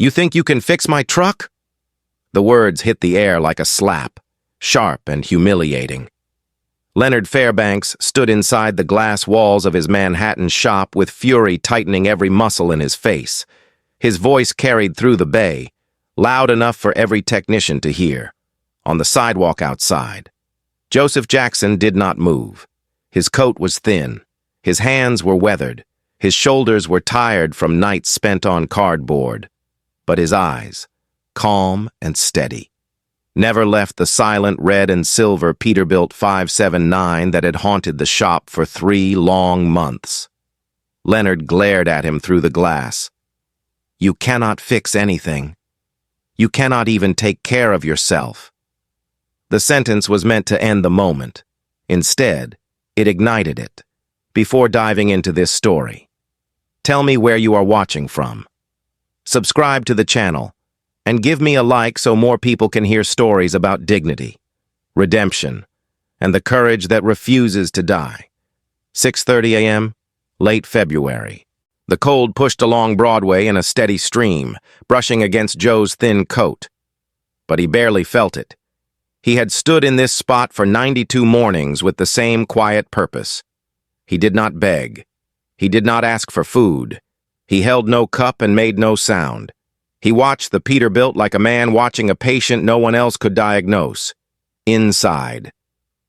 You think you can fix my truck?" The words hit the air like a slap, sharp and humiliating. Leonard Fairbanks stood inside the glass walls of his Manhattan shop with fury tightening every muscle in his face. His voice carried through the bay, loud enough for every technician to hear. On the sidewalk outside, Joseph Jackson did not move. His coat was thin. His hands were weathered. His shoulders were tired from nights spent on cardboard. But his eyes, calm and steady, never left the silent red and silver Peterbilt 579 that had haunted the shop for 3 long months. Leonard glared at him through the glass. "You cannot fix anything. You cannot even take care of yourself." The sentence was meant to end the moment. Instead, it ignited it. Before diving into this story, tell me where you are watching from. Subscribe to the channel, and give me a like so more people can hear stories about dignity, redemption, and the courage that refuses to die. 6:30 a.m., late February. The cold pushed along Broadway in a steady stream, brushing against Joe's thin coat. But he barely felt it. He had stood in this spot for 92 mornings with the same quiet purpose. He did not beg. He did not ask for food. He held no cup and made no sound. He watched the Peterbilt like a man watching a patient no one else could diagnose. Inside,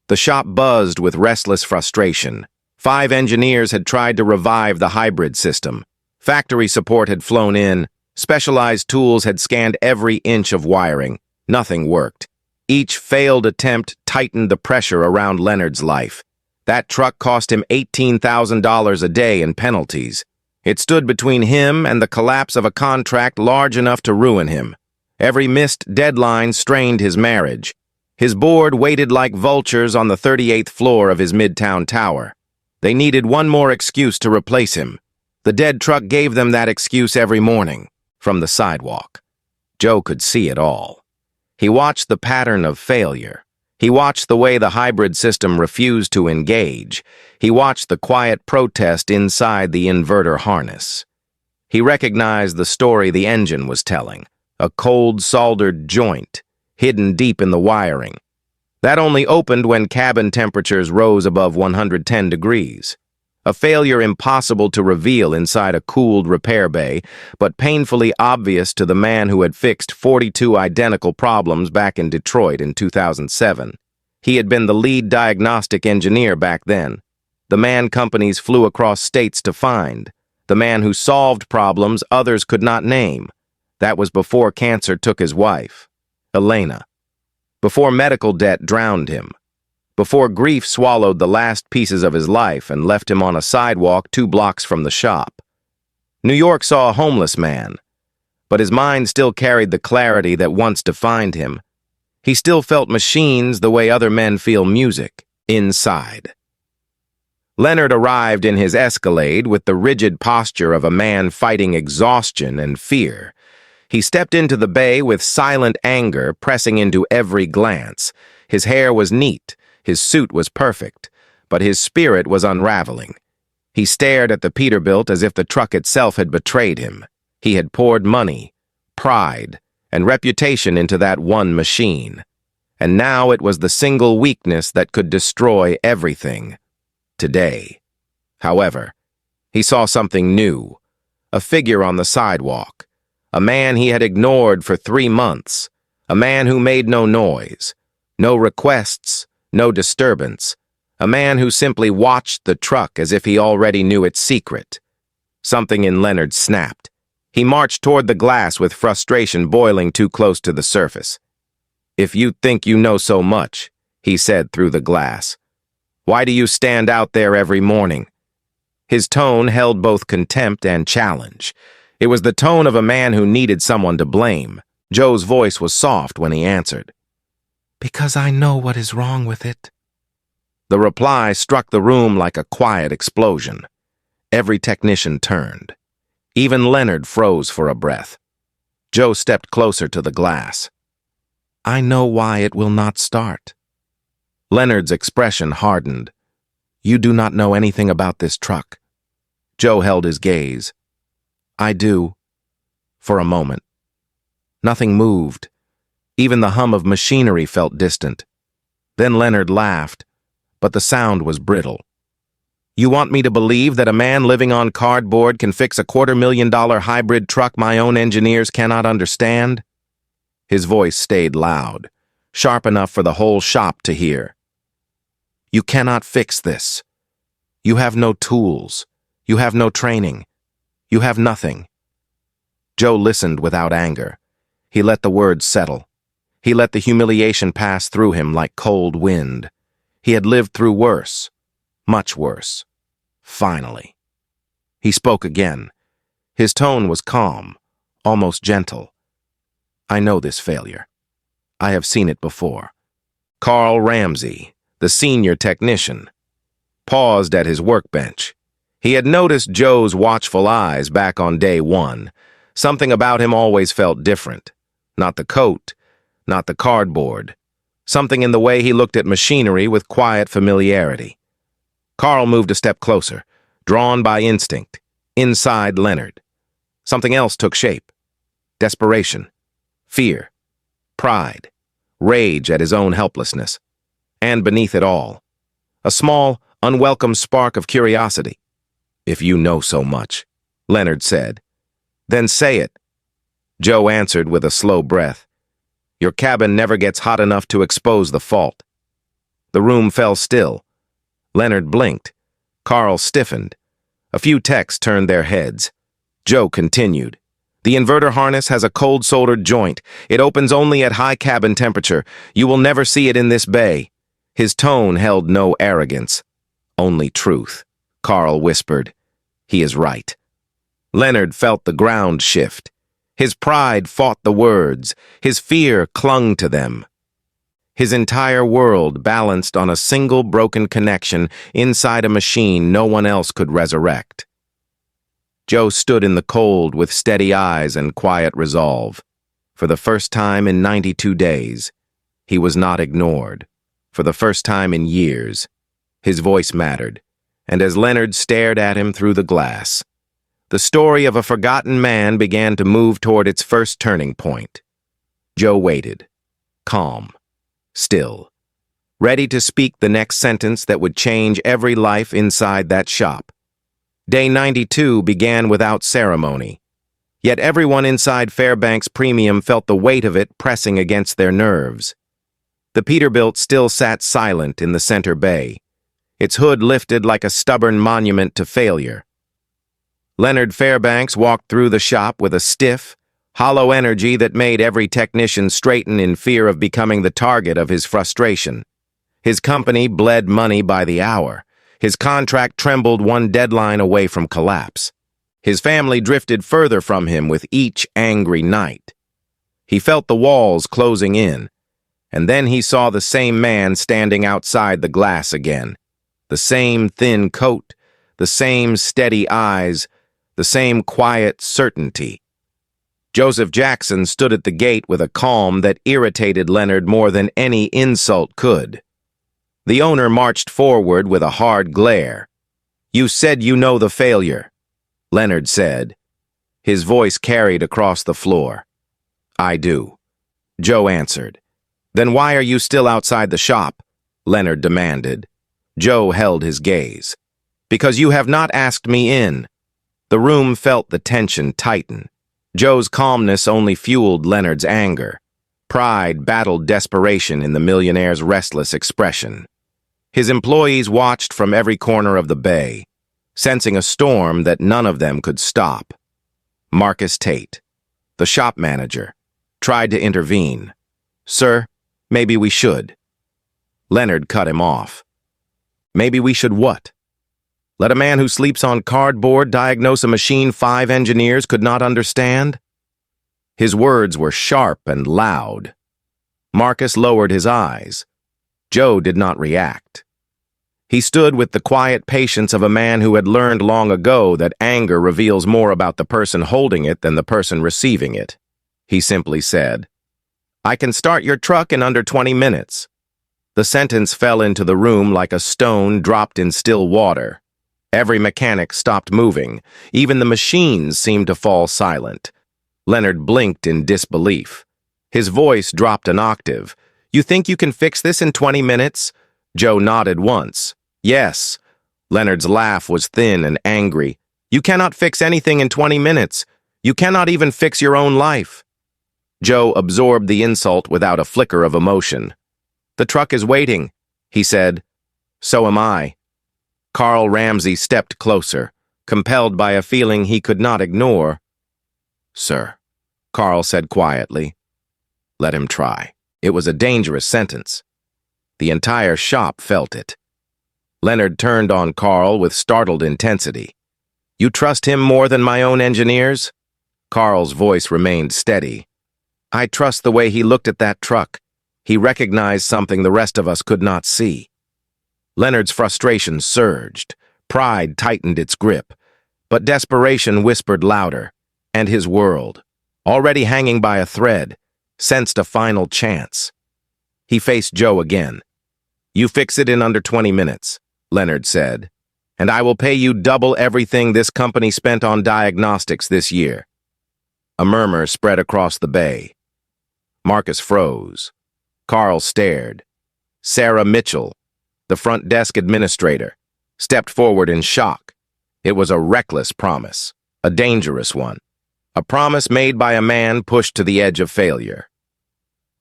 the shop buzzed with restless frustration. 5 engineers had tried to revive the hybrid system. Factory support had flown in. Specialized tools had scanned every inch of wiring. Nothing worked. Each failed attempt tightened the pressure around Leonard's life. That truck cost him $18,000 a day in penalties. It stood between him and the collapse of a contract large enough to ruin him. Every missed deadline strained his marriage. His board waited like vultures on the 38th floor of his midtown tower. They needed one more excuse to replace him. The dead truck gave them that excuse every morning, from the sidewalk. Joe could see it all. He watched the pattern of failure. He watched the way the hybrid system refused to engage. He watched the quiet protest inside the inverter harness. He recognized the story the engine was telling, a cold, soldered joint, hidden deep in the wiring. That only opened when cabin temperatures rose above 110 degrees. A failure impossible to reveal inside a cooled repair bay, but painfully obvious to the man who had fixed 42 identical problems back in Detroit in 2007. He had been the lead diagnostic engineer back then, the man companies flew across states to find, the man who solved problems others could not name. That was before cancer took his wife, Elena. Before medical debt drowned him. Before grief swallowed the last pieces of his life and left him on a sidewalk 2 blocks from the shop. New York saw a homeless man, but his mind still carried the clarity that once defined him. He still felt machines the way other men feel music, inside. Leonard arrived in his Escalade with the rigid posture of a man fighting exhaustion and fear. He stepped into the bay with silent anger pressing into every glance. His hair was neat. His suit was perfect, but his spirit was unraveling. He stared at the Peterbilt as if the truck itself had betrayed him. He had poured money, pride, and reputation into that one machine. And now it was the single weakness that could destroy everything. Today, however, he saw something new. A figure on the sidewalk. A man he had ignored for 3 months. A man who made no noise, no requests, no disturbance. A man who simply watched the truck as if he already knew its secret. Something in Leonard snapped. He marched toward the glass with frustration boiling too close to the surface. "If you think you know so much," he said through the glass, "why do you stand out there every morning?" His tone held both contempt and challenge. It was the tone of a man who needed someone to blame. Joe's voice was soft when he answered, "Because I know what is wrong with it." The reply struck the room like a quiet explosion. Every technician turned. Even Leonard froze for a breath. Joe stepped closer to the glass. "I know why it will not start." Leonard's expression hardened. "You do not know anything about this truck." Joe held his gaze. "I do." For a moment, Nothing moved. Even the hum of machinery felt distant. Then Leonard laughed, but the sound was brittle. You want me to believe that a man living on cardboard can fix a $250,000 hybrid truck my own engineers cannot understand? His voice stayed loud, sharp enough for the whole shop to hear. You cannot fix this. You have no tools. You have no training. You have nothing. Joe listened without anger. He let the words settle. He let the humiliation pass through him like cold wind. He had lived through worse, much worse. Finally. He spoke again. His tone was calm, almost gentle. I know this failure. I have seen it before. Carl Ramsey, the senior technician, paused at his workbench. He had noticed Joe's watchful eyes back on day one. Something about him always felt different. Not the coat, not the cardboard. Something in the way he looked at machinery with quiet familiarity. Carl moved a step closer, drawn by instinct, inside Leonard. Something else took shape. Desperation, fear, pride, rage at his own helplessness. And beneath it all, a small, unwelcome spark of curiosity. If you know so much, Leonard said, then say it. Joe answered with a slow breath. Your cabin never gets hot enough to expose the fault. The room fell still. Leonard blinked. Carl stiffened. A few techs turned their heads. Joe continued. The inverter harness has a cold-soldered joint. It opens only at high cabin temperature. You will never see it in this bay. His tone held no arrogance. Only truth. Carl whispered. He is right. Leonard felt the ground shift. His pride fought the words. His fear clung to them. His entire world balanced on a single broken connection inside a machine no one else could resurrect. Joe stood in the cold with steady eyes and quiet resolve. For the first time in 92 days, he was not ignored. For the first time in years, his voice mattered, and as Leonard stared at him through the glass, the story of a forgotten man began to move toward its first turning point. Joe waited, calm, still, ready to speak the next sentence that would change every life inside that shop. Day 92 began without ceremony, yet everyone inside Fairbanks Premium felt the weight of it pressing against their nerves. The Peterbilt still sat silent in the center bay, its hood lifted like a stubborn monument to failure. Leonard Fairbanks walked through the shop with a stiff, hollow energy that made every technician straighten in fear of becoming the target of his frustration. His company bled money by the hour. His contract trembled one deadline away from collapse. His family drifted further from him with each angry night. He felt the walls closing in, and then he saw the same man standing outside the glass again. The same thin coat, the same steady eyes, the same quiet certainty. Joseph Jackson stood at the gate with a calm that irritated Leonard more than any insult could. The owner marched forward with a hard glare. You said you know the failure, Leonard said. His voice carried across the floor. I do, Joe answered. Then why are you still outside the shop? Leonard demanded. Joe held his gaze. Because you have not asked me in. The room felt the tension tighten. Joe's calmness only fueled Leonard's anger. Pride battled desperation in the millionaire's restless expression. His employees watched from every corner of the bay, sensing a storm that none of them could stop. Marcus Tate, the shop manager, tried to intervene. Sir, maybe we should. Leonard cut him off. Maybe we should what? Let a man who sleeps on cardboard diagnose a machine 5 engineers could not understand? His words were sharp and loud. Marcus lowered his eyes. Joe did not react. He stood with the quiet patience of a man who had learned long ago that anger reveals more about the person holding it than the person receiving it. He simply said, I can start your truck in under 20 minutes. The sentence fell into the room like a stone dropped in still water. Every mechanic stopped moving. Even the machines seemed to fall silent. Leonard blinked in disbelief. His voice dropped an octave. "You think you can fix this in 20 minutes?" Joe nodded once. "Yes." Leonard's laugh was thin and angry. "You cannot fix anything in 20 minutes. You cannot even fix your own life." Joe absorbed the insult without a flicker of emotion. "The truck is waiting," he said. "So am I." Carl Ramsey stepped closer, compelled by a feeling he could not ignore. "Sir," Carl said quietly. "Let him try." It was a dangerous sentence. The entire shop felt it. Leonard turned on Carl with startled intensity. "You trust him more than my own engineers?" Carl's voice remained steady. "I trust the way he looked at that truck. He recognized something the rest of us could not see." Leonard's frustration surged. Pride tightened its grip. But desperation whispered louder, and his world, already hanging by a thread, sensed a final chance. He faced Joe again. "You fix it in under 20 minutes, Leonard said, "and I will pay you double everything this company spent on diagnostics this year." A murmur spread across the bay. Marcus froze. Carl stared. Sarah Mitchell, the front desk administrator, stepped forward in shock. It was a reckless promise, a dangerous one, a promise made by a man pushed to the edge of failure.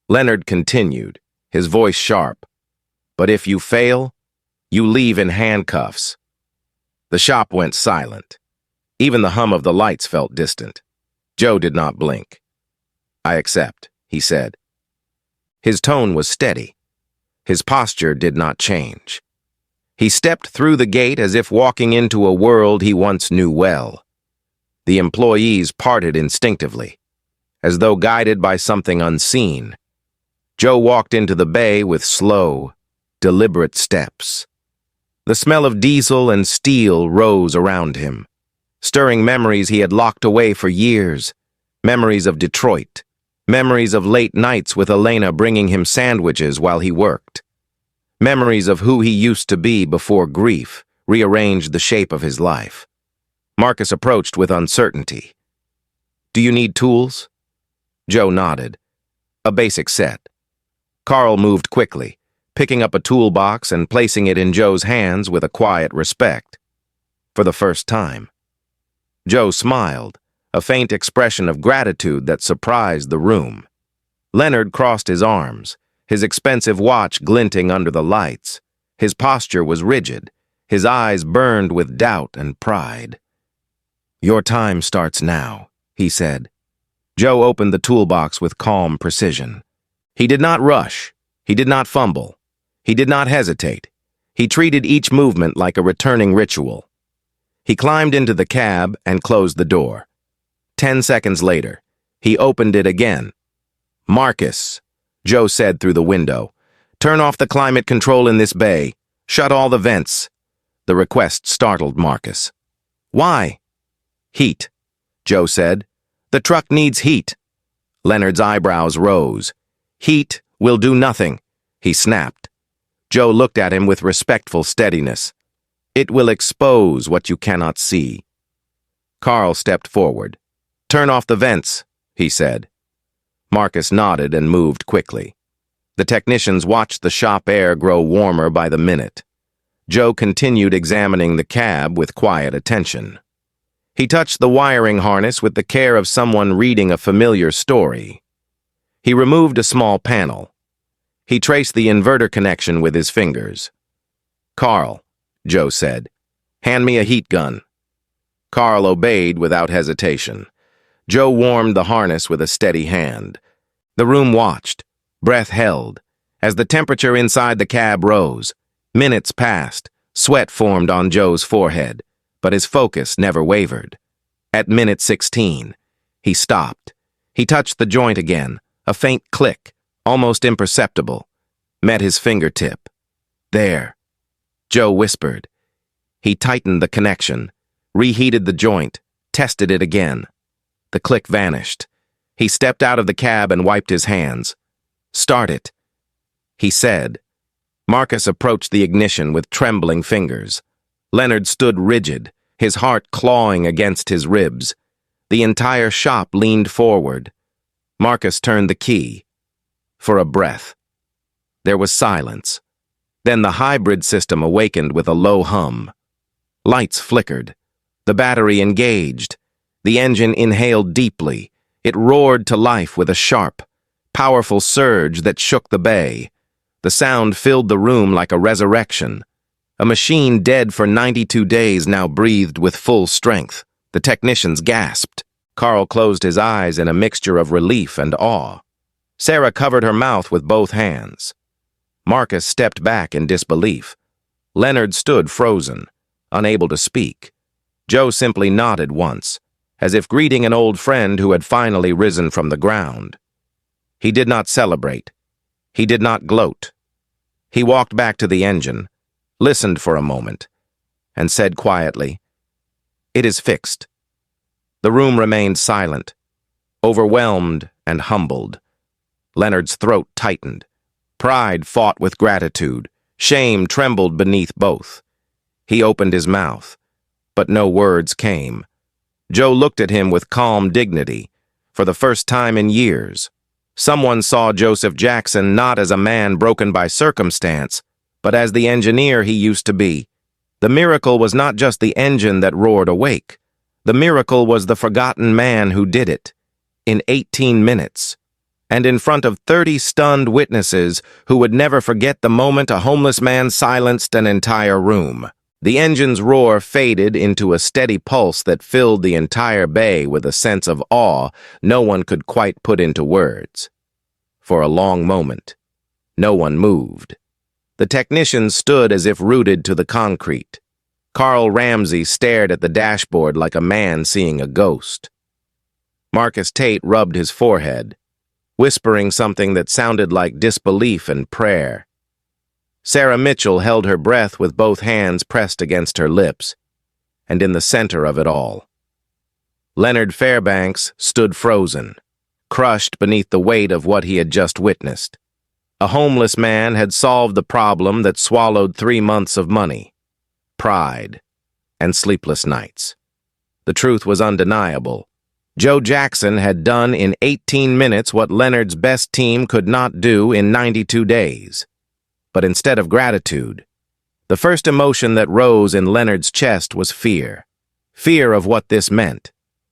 Leonard continued, his voice sharp. "But if you fail, you leave in handcuffs." The shop went silent. Even the hum of the lights felt distant. Joe did not blink. "I accept," he said. His tone was steady. His posture did not change. He stepped through the gate as if walking into a world he once knew well. The employees parted instinctively, as though guided by something unseen. Joe walked into the bay with slow, deliberate steps. The smell of diesel and steel rose around him, stirring memories he had locked away for years, memories of Detroit, memories of late nights with Elena bringing him sandwiches while he worked, memories of who he used to be before grief rearranged the shape of his life. Marcus approached with uncertainty. "Do you need tools?" Joe nodded. "A basic set." Carl moved quickly, picking up a toolbox and placing it in Joe's hands with a quiet respect. For the first time. Joe smiled, a faint expression of gratitude that surprised the room. Leonard crossed his arms, his expensive watch glinting under the lights. His posture was rigid, his eyes burned with doubt and pride. "Your time starts now," he said. Joe opened the toolbox with calm precision. He did not rush. He did not fumble. He did not hesitate. He treated each movement like a returning ritual. He climbed into the cab and closed the door. 10 seconds later, he opened it again. "Marcus," Joe said through the window, "turn off the climate control in this bay. Shut all the vents." The request startled Marcus. "Why?" "Heat," Joe said. "The truck needs heat." Leonard's eyebrows rose. "Heat will do nothing," he snapped. Joe looked at him with respectful steadiness. "It will expose what you cannot see." Carl stepped forward. "Turn off the vents," he said. Marcus nodded and moved quickly. The technicians watched the shop air grow warmer by the minute. Joe continued examining the cab with quiet attention. He touched the wiring harness with the care of someone reading a familiar story. He removed a small panel. He traced the inverter connection with his fingers. "Carl," Joe said, "hand me a heat gun." Carl obeyed without hesitation. Joe warmed the harness with a steady hand. The room watched, breath held, as the temperature inside the cab rose. Minutes passed, sweat formed on Joe's forehead, but his focus never wavered. At minute 16, he stopped. He touched the joint again, a faint click, almost imperceptible, met his fingertip. "There," Joe whispered. He tightened the connection, reheated the joint, tested it again. The click vanished. He stepped out of the cab and wiped his hands. "Start it," he said. Marcus approached the ignition with trembling fingers. Leonard stood rigid, his heart clawing against his ribs. The entire shop leaned forward. Marcus turned the key. For a breath. There was silence. Then the hybrid system awakened with a low hum. Lights flickered. The battery engaged. The engine inhaled deeply. It roared to life with a sharp, powerful surge that shook the bay. The sound filled the room like a resurrection. A machine dead for 92 days now breathed with full strength. The technicians gasped. Carl closed his eyes in a mixture of relief and awe. Sarah covered her mouth with both hands. Marcus stepped back in disbelief. Leonard stood frozen, unable to speak. Joe simply nodded once, as if greeting an old friend who had finally risen from the ground. He did not celebrate. He did not gloat. He walked back to the engine, listened for a moment, and said quietly, "It is fixed." The room remained silent, overwhelmed and humbled. Leonard's throat tightened. Pride fought with gratitude. Shame trembled beneath both. He opened his mouth, but no words came. Joe looked at him with calm dignity, for the first time in years. Someone saw Joseph Jackson not as a man broken by circumstance, but as the engineer he used to be. The miracle was not just the engine that roared awake. The miracle was the forgotten man who did it, in 18 minutes, and in front of 30 stunned witnesses who would never forget the moment a homeless man silenced an entire room. The engine's roar faded into a steady pulse that filled the entire bay with a sense of awe no one could quite put into words. For a long moment, no one moved. The technicians stood as if rooted to the concrete. Carl Ramsey stared at the dashboard like a man seeing a ghost. Marcus Tate rubbed his forehead, whispering something that sounded like disbelief and prayer. Sarah Mitchell held her breath with both hands pressed against her lips, and in the center of it all, Leonard Fairbanks stood frozen, crushed beneath the weight of what he had just witnessed. A homeless man had solved the problem that swallowed 3 months of money, pride, and sleepless nights. The truth was undeniable. Joe Jackson had done in 18 minutes what Leonard's best team could not do in 92 days. But instead of gratitude, the first emotion that rose in Leonard's chest was fear. Fear of what this meant.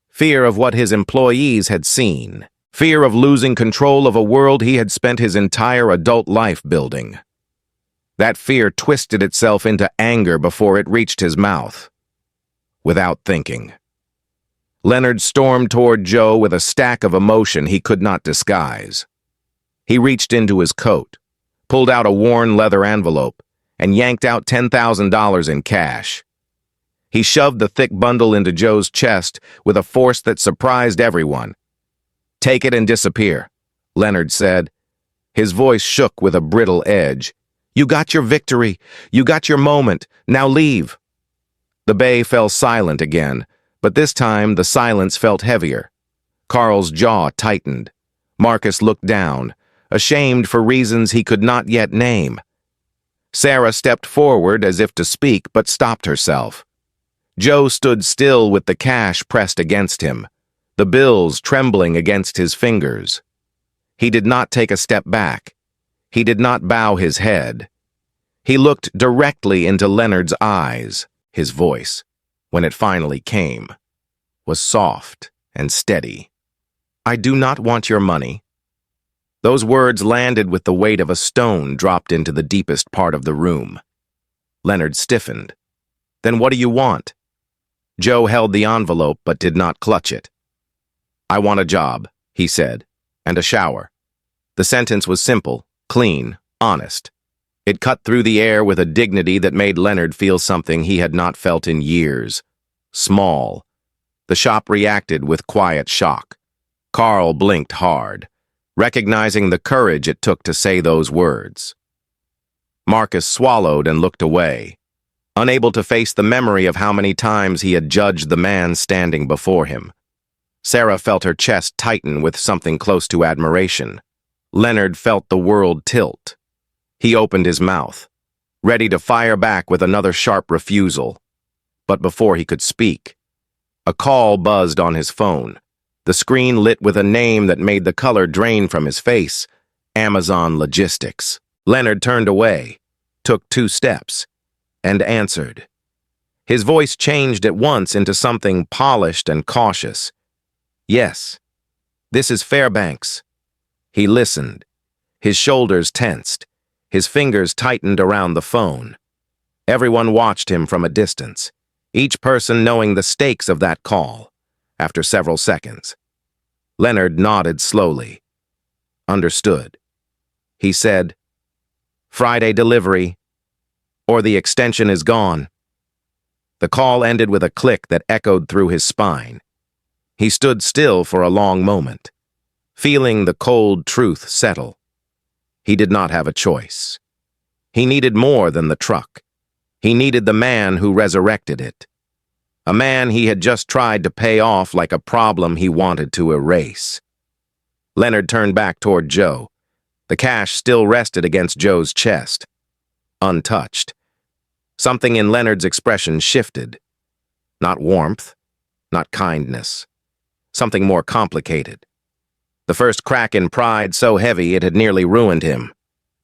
Fear of what his employees had seen. Fear of losing control of a world he had spent his entire adult life building. That fear twisted itself into anger before it reached his mouth. Without thinking, Leonard stormed toward Joe with a stack of emotion he could not disguise. He reached into his coat, pulled out a worn leather envelope, and yanked out $10,000 in cash. He shoved the thick bundle into Joe's chest with a force that surprised everyone. "Take it and disappear," Leonard said. His voice shook with a brittle edge. "You got your victory. You got your moment. Now leave." The bay fell silent again, but this time the silence felt heavier. Carl's jaw tightened. Marcus looked down, ashamed for reasons he could not yet name. Sarah stepped forward as if to speak, but stopped herself. Joe stood still with the cash pressed against him, the bills trembling against his fingers. He did not take a step back. He did not bow his head. He looked directly into Leonard's eyes. His voice, when it finally came, was soft and steady. "I do not want your money." Those words landed with the weight of a stone dropped into the deepest part of the room. Leonard stiffened. "Then what do you want?" Joe held the envelope but did not clutch it. "I want a job," he said, "and a shower." The sentence was simple, clean, honest. It cut through the air with a dignity that made Leonard feel something he had not felt in years. Small. The shop reacted with quiet shock. Carl blinked hard, recognizing the courage it took to say those words. Marcus swallowed and looked away, unable to face the memory of how many times he had judged the man standing before him. Sarah felt her chest tighten with something close to admiration. Leonard felt the world tilt. He opened his mouth, ready to fire back with another sharp refusal. But before he could speak, A call buzzed on his phone. The screen lit with a name that made the color drain from his face. Amazon Logistics. Leonard turned away, took 2 steps, and answered. His voice changed at once into something polished and cautious. Yes, this is Fairbanks. He listened. His shoulders tensed. His fingers tightened around the phone. Everyone watched him from a distance, each person knowing the stakes of that call. After several seconds, Leonard nodded slowly. Understood. He said, Friday delivery, or the extension is gone. The call ended with a click that echoed through his spine. He stood still for a long moment, feeling the cold truth settle. He did not have a choice. He needed more than the truck. He needed the man who resurrected it. A man he had just tried to pay off like a problem he wanted to erase. Leonard turned back toward Joe. The cash still rested against Joe's chest, untouched. Something in Leonard's expression shifted. Not warmth, not kindness. Something more complicated. The first crack in pride so heavy it had nearly ruined him.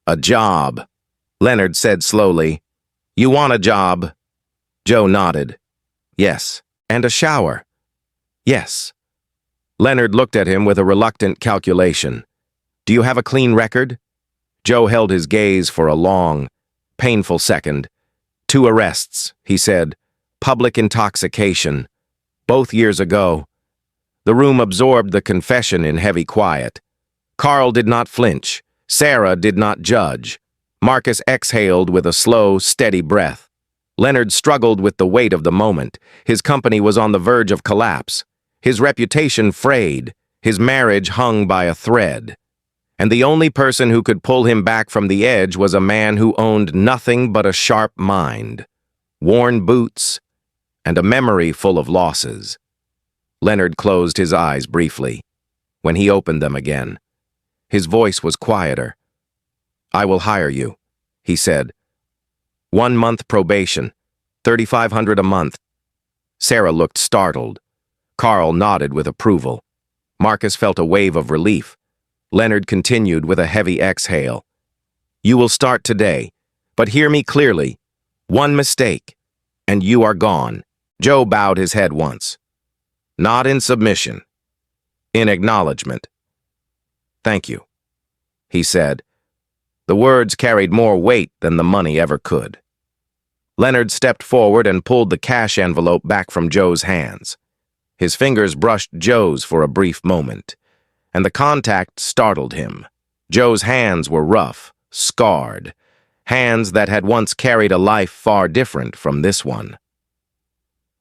A job. Leonard said slowly, You want a job? Joe nodded. Yes. And a shower? Yes. Leonard looked at him with a reluctant calculation. Do you have a clean record? Joe held his gaze for a long, painful second. 2 arrests, he said. Public intoxication. Both years ago. The room absorbed the confession in heavy quiet. Carl did not flinch. Sarah did not judge. Marcus exhaled with a slow, steady breath. Leonard struggled with the weight of the moment. His company was on the verge of collapse. His reputation frayed. His marriage hung by a thread. And the only person who could pull him back from the edge was a man who owned nothing but a sharp mind, worn boots, and a memory full of losses. Leonard closed his eyes briefly. When he opened them again, his voice was quieter. I will hire you, he said. 1 month probation, $3,500 a month. Sarah looked startled. Carl nodded with approval. Marcus felt a wave of relief. Leonard continued with a heavy exhale. You will start today, but hear me clearly. 1 mistake, and you are gone. Joe bowed his head once. Not in submission. In acknowledgement. Thank you, he said. The words carried more weight than the money ever could. Leonard stepped forward and pulled the cash envelope back from Joe's hands. His fingers brushed Joe's for a brief moment, and the contact startled him. Joe's hands were rough, scarred, hands that had once carried a life far different from this one.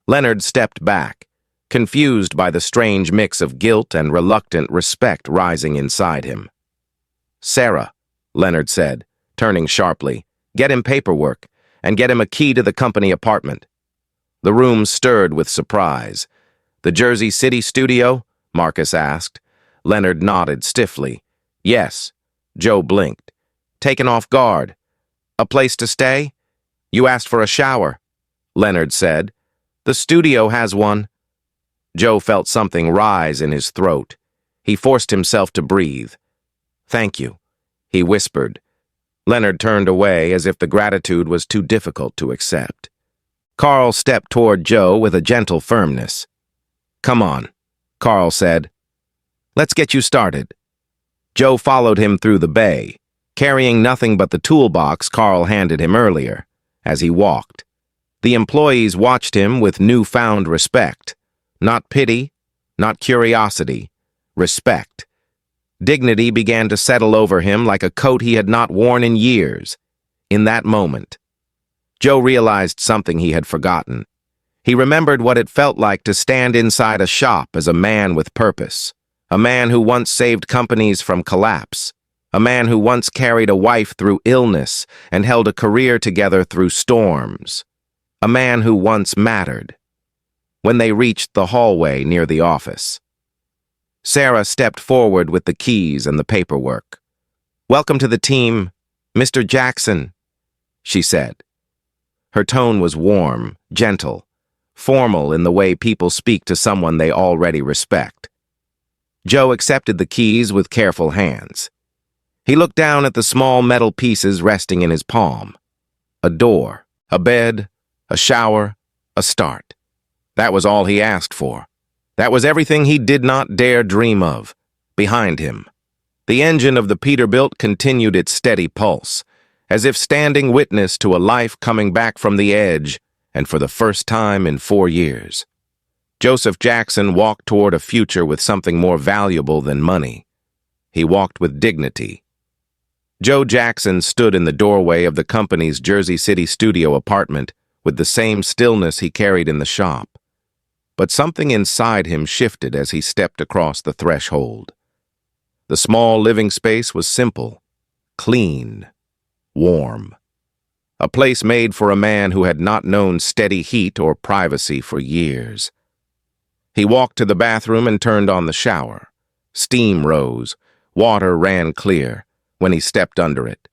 Leonard stepped back, confused by the strange mix of guilt and reluctant respect rising inside him. Sarah, Leonard said, turning sharply, get him paperwork, and get him a key to the company apartment. The room stirred with surprise. The Jersey City studio? Marcus asked. Leonard nodded stiffly. Yes. Joe blinked. Taken off guard. A place to stay? You asked for a shower, Leonard said. The studio has one. Joe felt something rise in his throat. He forced himself to breathe. Thank you, he whispered. Leonard turned away as if the gratitude was too difficult to accept. Carl stepped toward Joe with a gentle firmness. Come on, Carl said. Let's get you started. Joe followed him through the bay, carrying nothing but the toolbox Carl handed him earlier, as he walked. The employees watched him with newfound respect. Not pity, not curiosity, respect. Dignity began to settle over him like a coat he had not worn in years. In that moment, Joe realized something he had forgotten. He remembered what it felt like to stand inside a shop as a man with purpose, a man who once saved companies from collapse, a man who once carried a wife through illness and held a career together through storms, a man who once mattered. When they reached the hallway near the office, Sarah stepped forward with the keys and the paperwork. Welcome to the team, Mr. Jackson, she said. Her tone was warm, gentle, formal in the way people speak to someone they already respect. Joe accepted the keys with careful hands. He looked down at the small metal pieces resting in his palm. A door, a bed, a shower, a start. That was all he asked for. That was everything he did not dare dream of. Behind him, the engine of the Peterbilt continued its steady pulse, as if standing witness to a life coming back from the edge, and for the first time in 4 years. Joseph Jackson walked toward a future with something more valuable than money. He walked with dignity. Joe Jackson stood in the doorway of the company's Jersey City studio apartment with the same stillness he carried in the shop. But something inside him shifted as he stepped across the threshold. The small living space was simple, clean, warm. A place made for a man who had not known steady heat or privacy for years. He walked to the bathroom and turned on the shower. Steam rose, water ran clear when he stepped under it.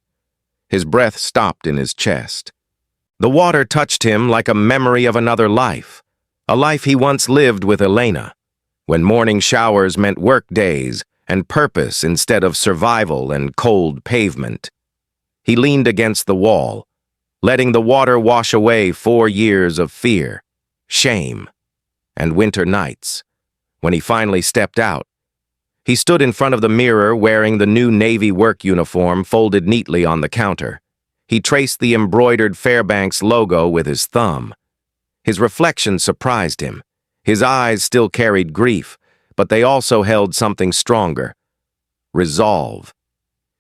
His breath stopped in his chest. The water touched him like a memory of another life, a life he once lived with Elena, when morning showers meant work days and purpose instead of survival and cold pavement. He leaned against the wall, letting the water wash away 4 years of fear, shame, and winter nights. When he finally stepped out, he stood in front of the mirror wearing the new Navy work uniform folded neatly on the counter. He traced the embroidered Fairbanks logo with his thumb. His reflection surprised him. His eyes still carried grief, but they also held something stronger: resolve.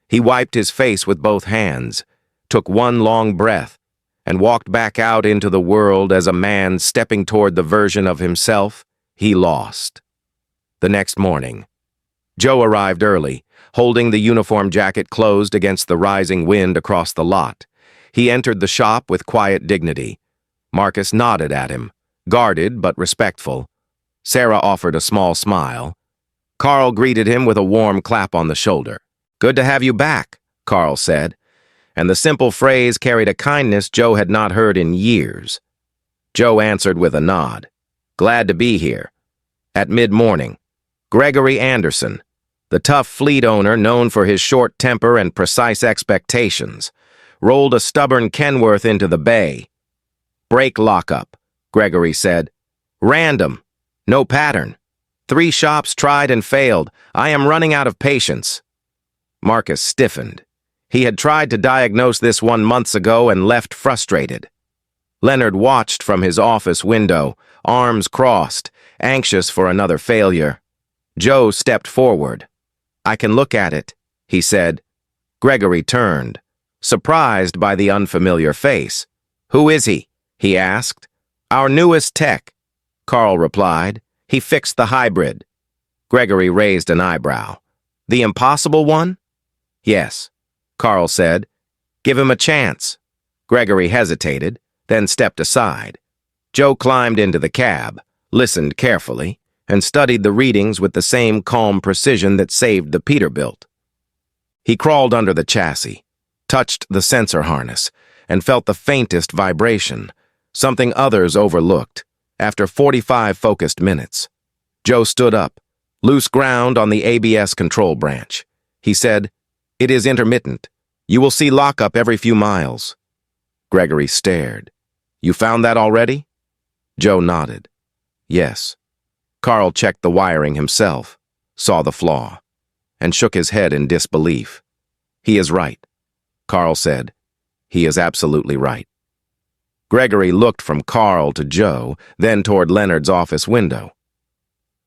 He wiped his face with both hands, took one long breath, and walked back out into the world as a man stepping toward the version of himself he lost. The next morning, Joe arrived early, holding the uniform jacket closed against the rising wind across the lot. He entered the shop with quiet dignity. Marcus nodded at him, guarded but respectful. Sarah offered a small smile. Carl greeted him with a warm clap on the shoulder. "Good to have you back," Carl said, and the simple phrase carried a kindness Joe had not heard in years. Joe answered with a nod. "Glad to be here." At mid-morning, Gregory Anderson, the tough fleet owner known for his short temper and precise expectations, rolled a stubborn Kenworth into the bay. "Brake lockup," Gregory said. "Random. No pattern. 3 shops tried and failed. I am running out of patience." Marcus stiffened. He had tried to diagnose this 1 month ago and left frustrated. Leonard watched from his office window, arms crossed, anxious for another failure. Joe stepped forward. "I can look at it," he said. Gregory turned, surprised by the unfamiliar face. "Who is he?" he asked. "Our newest tech," Carl replied. "He fixed the hybrid." Gregory raised an eyebrow. "The impossible one?" "Yes," Carl said. "Give him a chance." Gregory hesitated, then stepped aside. Joe climbed into the cab, listened carefully, and studied the readings with the same calm precision that saved the Peterbilt. He crawled under the chassis, touched the sensor harness, and felt the faintest vibration, something others overlooked. After 45 focused minutes, Joe stood up, loose ground on the ABS control branch. He said, "It is intermittent. You will see lockup every few miles." Gregory stared. "You found that already?" Joe nodded. "Yes." Carl checked the wiring himself, saw the flaw, and shook his head in disbelief. "He is right," Carl said. "He is absolutely right." Gregory looked from Carl to Joe, then toward Leonard's office window.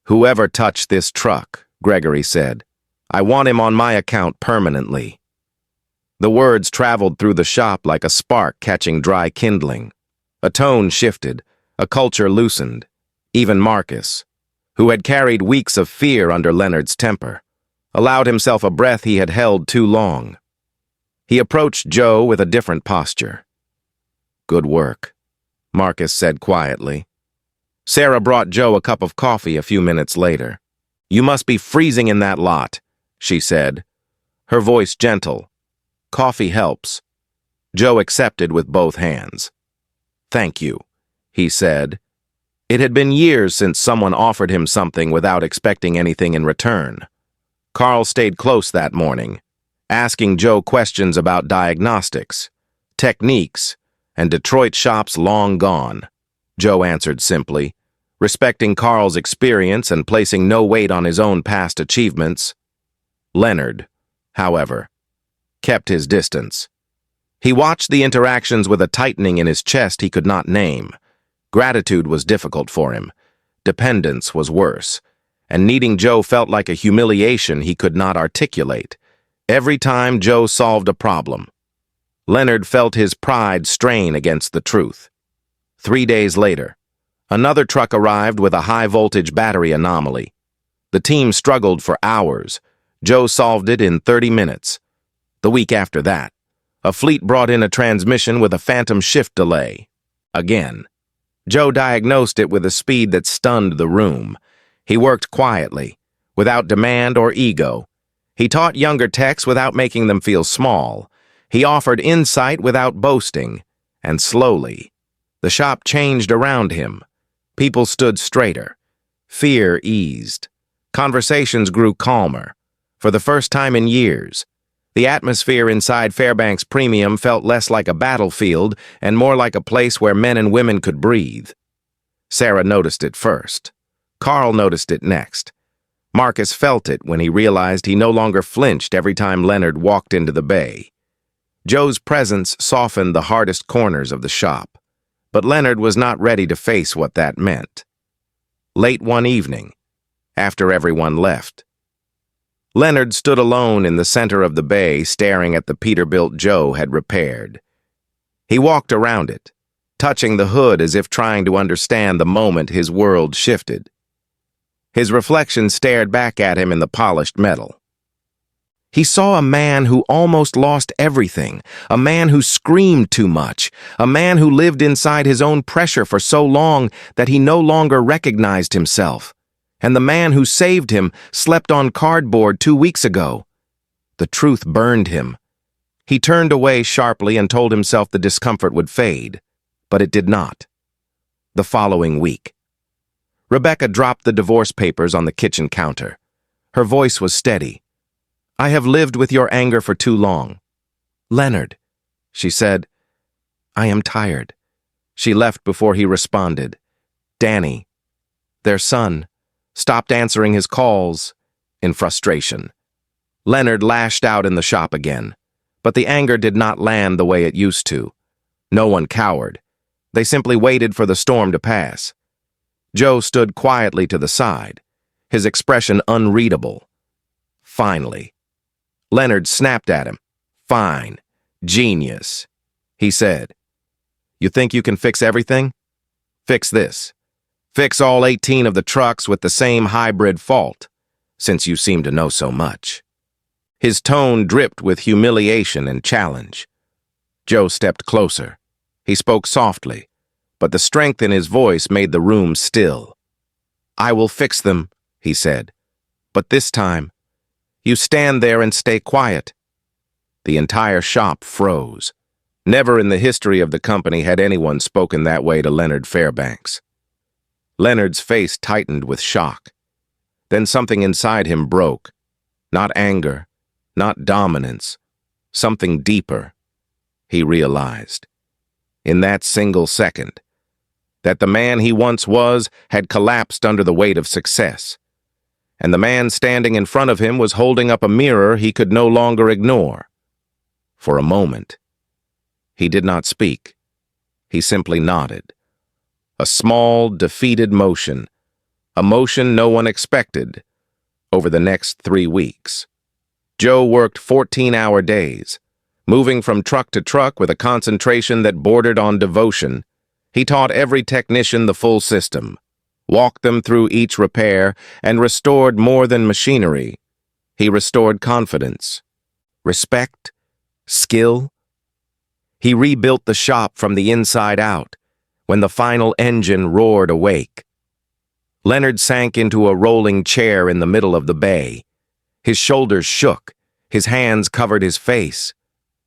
"Whoever touched this truck," Gregory said, "I want him on my account permanently." The words traveled through the shop like a spark catching dry kindling. A tone shifted, a culture loosened. Even Marcus, who had carried weeks of fear under Leonard's temper, allowed himself a breath he had held too long. He approached Joe with a different posture. "Good work," Marcus said quietly. Sarah brought Joe a cup of coffee a few minutes later. "You must be freezing in that lot," she said, her voice gentle. "Coffee helps." Joe accepted with both hands. "Thank you," he said, It had been years since someone offered him something without expecting anything in return. Carl stayed close that morning, asking Joe questions about diagnostics, techniques, and Detroit shops long gone. Joe answered simply, respecting Carl's experience and placing no weight on his own past achievements. Leonard, however, kept his distance. He watched the interactions with a tightening in his chest he could not name. Gratitude was difficult for him. Dependence was worse. And needing Joe felt like a humiliation he could not articulate. Every time Joe solved a problem, Leonard felt his pride strain against the truth. 3 days later, another truck arrived with a high-voltage battery anomaly. The team struggled for hours. Joe solved it in 30 minutes. The week after that, a fleet brought in a transmission with a phantom shift delay. Again, Joe diagnosed it with a speed that stunned the room. He worked quietly, without demand or ego. He taught younger techs without making them feel small. He offered insight without boasting. And slowly, the shop changed around him. People stood straighter. Fear eased. Conversations grew calmer. For the first time in years, the atmosphere inside Fairbanks Premium felt less like a battlefield and more like a place where men and women could breathe. Sarah noticed it first. Carl noticed it next. Marcus felt it when he realized he no longer flinched every time Leonard walked into the bay. Joe's presence softened the hardest corners of the shop, but Leonard was not ready to face what that meant. Late one evening, after everyone left, Leonard stood alone in the center of the bay staring at the Peterbilt Joe had repaired. He walked around it, touching the hood as if trying to understand the moment his world shifted. His reflection stared back at him in the polished metal. He saw a man who almost lost everything, a man who screamed too much, a man who lived inside his own pressure for so long that he no longer recognized himself. And the man who saved him slept on cardboard 2 weeks ago. The truth burned him. He turned away sharply and told himself the discomfort would fade, but it did not. The following week, Rebecca dropped the divorce papers on the kitchen counter. Her voice was steady. "I have lived with your anger for too long." "Leonard," she said, "I am tired." She left before he responded. Danny, their son, stopped answering his calls in frustration. Leonard lashed out in the shop again, but the anger did not land the way it used to. No one cowered. They simply waited for the storm to pass. Joe stood quietly to the side, his expression unreadable. Finally, Leonard snapped at him. "Fine. Genius," he said. "You think you can fix everything? Fix this. Fix all 18 of the trucks with the same hybrid fault, since you seem to know so much." His tone dripped with humiliation and challenge. Joe stepped closer. He spoke softly, but the strength in his voice made the room still. "I will fix them," he said. "But this time, you stand there and stay quiet." The entire shop froze. Never in the history of the company had anyone spoken that way to Leonard Fairbanks. Leonard's face tightened with shock. Then something inside him broke. Not anger, not dominance, something deeper, he realized. In that single second, that the man he once was had collapsed under the weight of success, and the man standing in front of him was holding up a mirror he could no longer ignore. For a moment, he did not speak. He simply nodded. A small, defeated motion, a motion no one expected, over the next 3 weeks. Joe worked 14-hour days, moving from truck to truck with a concentration that bordered on devotion. He taught every technician the full system, walked them through each repair, and restored more than machinery. He restored confidence, respect, skill. He rebuilt the shop from the inside out when the final engine roared awake. Leonard sank into a rolling chair in the middle of the bay. His shoulders shook, his hands covered his face.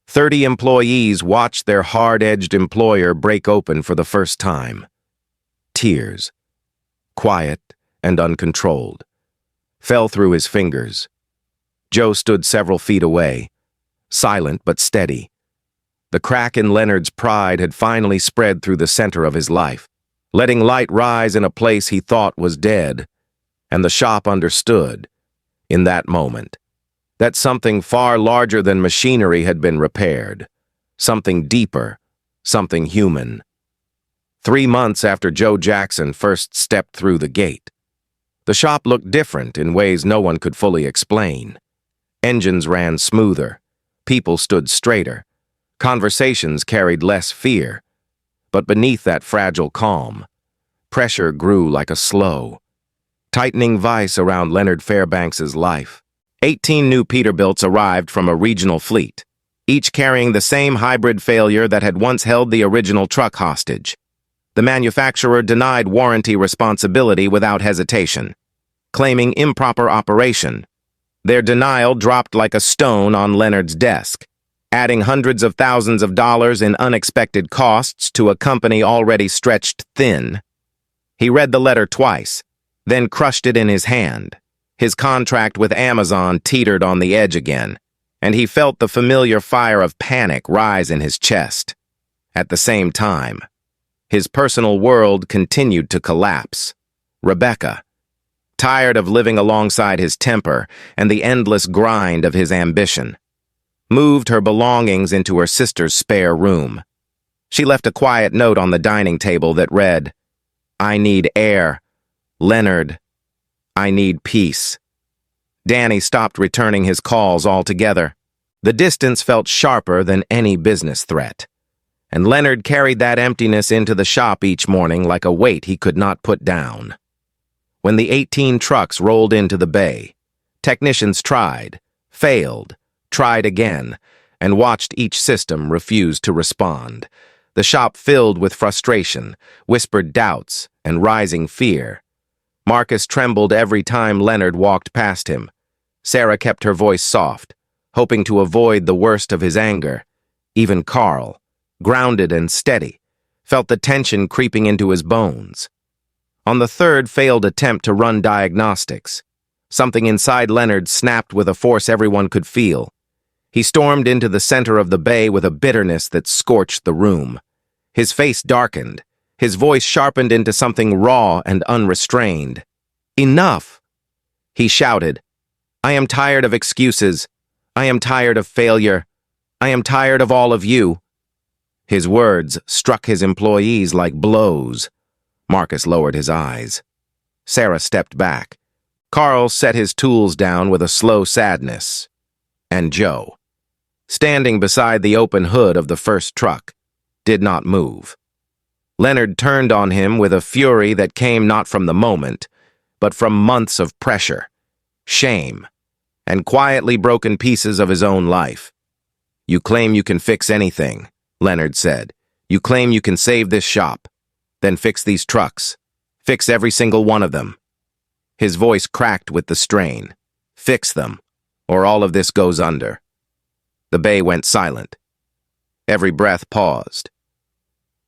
30 employees watched their hard-edged employer break open for the first time. Tears quiet and uncontrolled, fell through his fingers. Joe stood several feet away, silent but steady. The crack in Leonard's pride had finally spread through the center of his life, letting light rise in a place he thought was dead. And the shop understood, in that moment, that something far larger than machinery had been repaired, something deeper, something human. 3 months after Joe Jackson first stepped through the gate, the shop looked different in ways no one could fully explain. Engines ran smoother, people stood straighter, conversations carried less fear. But beneath that fragile calm, pressure grew like a slow, tightening vice around Leonard Fairbanks's life. 18 new Peterbilts arrived from a regional fleet, each carrying the same hybrid failure that had once held the original truck hostage. The manufacturer denied warranty responsibility without hesitation, claiming improper operation. Their denial dropped like a stone on Leonard's desk, adding hundreds of thousands of dollars in unexpected costs to a company already stretched thin. He read the letter twice, then crushed it in his hand. His contract with Amazon teetered on the edge again, and he felt the familiar fire of panic rise in his chest. At the same time, his personal world continued to collapse. Rebecca, tired of living alongside his temper and the endless grind of his ambition, moved her belongings into her sister's spare room. She left a quiet note on the dining table that read, "I need air. Leonard, I need peace." Danny stopped returning his calls altogether. The distance felt sharper than any business threat, and Leonard carried that emptiness into the shop each morning like a weight he could not put down. When the 18 trucks rolled into the bay, technicians tried, failed, tried again, and watched each system refuse to respond. The shop filled with frustration, whispered doubts, and rising fear. Marcus trembled every time Leonard walked past him. Sarah kept her voice soft, hoping to avoid the worst of his anger. Even Carl, grounded and steady, felt the tension creeping into his bones. On the third failed attempt to run diagnostics, something inside Leonard snapped with a force everyone could feel. He stormed into the center of the bay with a bitterness that scorched the room. His face darkened, his voice sharpened into something raw and unrestrained. "Enough!" he shouted. "I am tired of excuses. I am tired of failure. I am tired of all of you." His words struck his employees like blows. Marcus lowered his eyes. Sarah stepped back. Carl set his tools down with a slow sadness. And Joe, standing beside the open hood of the first truck, did not move. Leonard turned on him with a fury that came not from the moment, but from months of pressure, shame, and quietly broken pieces of his own life. "You claim you can fix anything," Leonard said. "You claim you can save this shop. Then fix these trucks. Fix every single one of them." His voice cracked with the strain. "Fix them, or all of this goes under." The bay went silent. Every breath paused.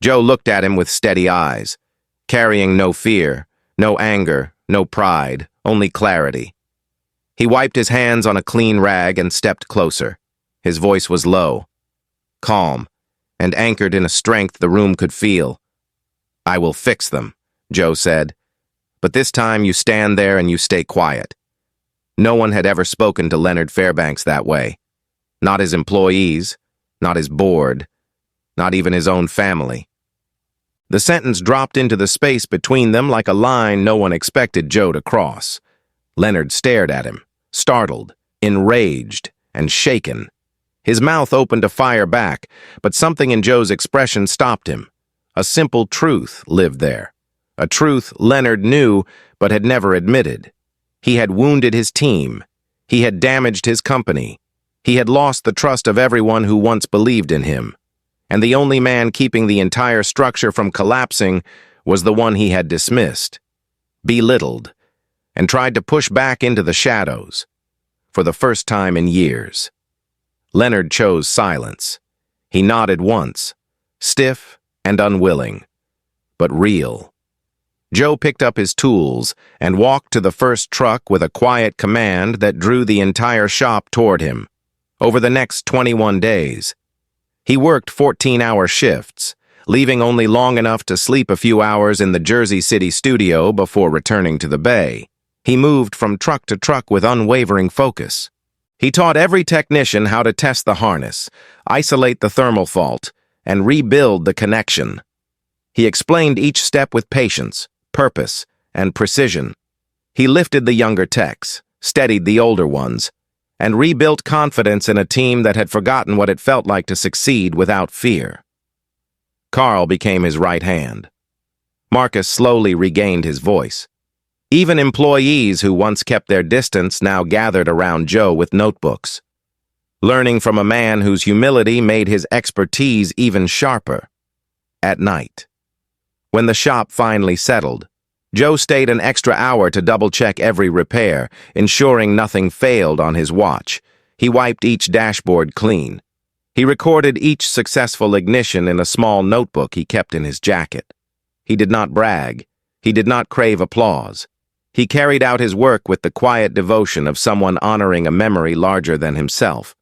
Joe looked at him with steady eyes, carrying no fear, no anger, no pride, only clarity. He wiped his hands on a clean rag and stepped closer. His voice was low, calm, and anchored in a strength the room could feel. "I will fix them," Joe said. "But this time you stand there and you stay quiet." No one had ever spoken to Leonard Fairbanks that way. Not his employees, not his board, not even his own family. The sentence dropped into the space between them like a line no one expected Joe to cross. Leonard stared at him, startled, enraged, and shaken. His mouth opened to fire back, but something in Joe's expression stopped him. A simple truth lived there. A truth Leonard knew but had never admitted. He had wounded his team. He had damaged his company. He had lost the trust of everyone who once believed in him. And the only man keeping the entire structure from collapsing was the one he had dismissed, belittled, and tried to push back into the shadows. For the first time in years, Leonard chose silence. He nodded once, stiff and unwilling, but real. Joe picked up his tools and walked to the first truck with a quiet command that drew the entire shop toward him. Over the next 21 days, he worked 14-hour shifts, leaving only long enough to sleep a few hours in the Jersey City studio before returning to the Bay. He moved from truck to truck with unwavering focus. He taught every technician how to test the harness, isolate the thermal fault, and rebuild the connection. He explained each step with patience, purpose, and precision. He lifted the younger techs, steadied the older ones, and rebuilt confidence in a team that had forgotten what it felt like to succeed without fear. Carl became his right hand. Marcus slowly regained his voice. Even employees who once kept their distance now gathered around Joe with notebooks, learning from a man whose humility made his expertise even sharper. At night, when the shop finally settled, Joe stayed an extra hour to double-check every repair, ensuring nothing failed on his watch. He wiped each dashboard clean. He recorded each successful ignition in a small notebook he kept in his jacket. He did not brag. He did not crave applause. He carried out his work with the quiet devotion of someone honoring a memory larger than himself.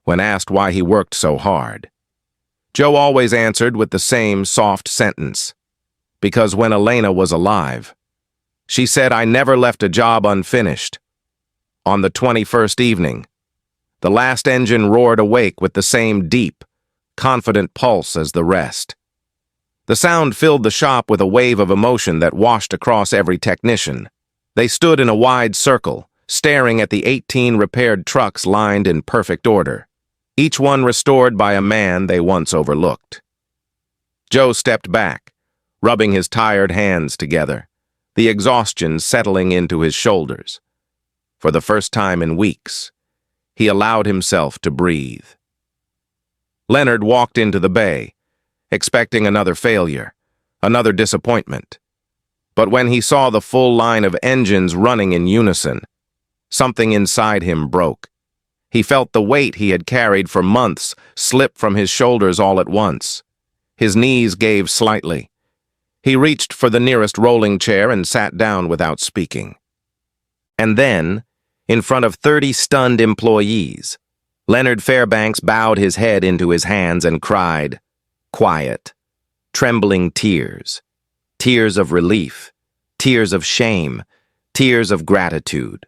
When asked why he worked so hard, Joe always answered with the same soft sentence. Because when Elena was alive, she said, "I never left a job unfinished." On the 21st evening, the last engine roared awake with the same deep, confident pulse as the rest. The sound filled the shop with a wave of emotion that washed across every technician. They stood in a wide circle, staring at the 18 repaired trucks lined in perfect order, each one restored by a man they once overlooked. Joe stepped back, rubbing his tired hands together, the exhaustion settling into his shoulders. For the first time in weeks, he allowed himself to breathe. Leonard walked into the bay, expecting another failure, another disappointment. But when he saw the full line of engines running in unison, something inside him broke. He felt the weight he had carried for months slip from his shoulders all at once. His knees gave slightly. He reached for the nearest rolling chair and sat down without speaking. And then, in front of 30 stunned employees, Leonard Fairbanks bowed his head into his hands and cried, quiet, trembling tears, tears of relief, tears of shame, tears of gratitude.